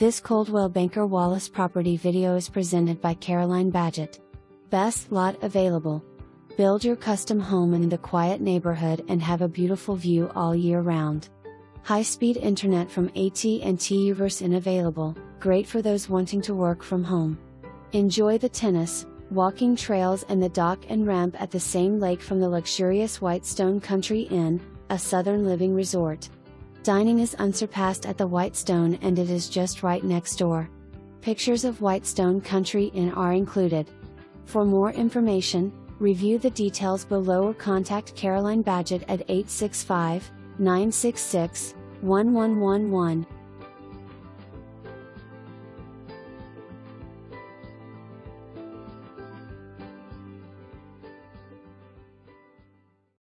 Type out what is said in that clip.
This Coldwell Banker Wallace property video is presented by Caroline Badgett. Best lot available. Build your custom home in the quiet neighborhood and have a beautiful view all year round. High-speed internet from AT&T Uverse available, great for those wanting to work from home. Enjoy the tennis, walking trails and the dock and ramp at the same lake from the luxurious Whitestone Country Inn, a southern living resort. Dining is unsurpassed at the Whitestone and it is just right next door. Pictures of Whitestone Country Inn are included. For more information, review the details below or contact Caroline Badgett at 865-966-1111.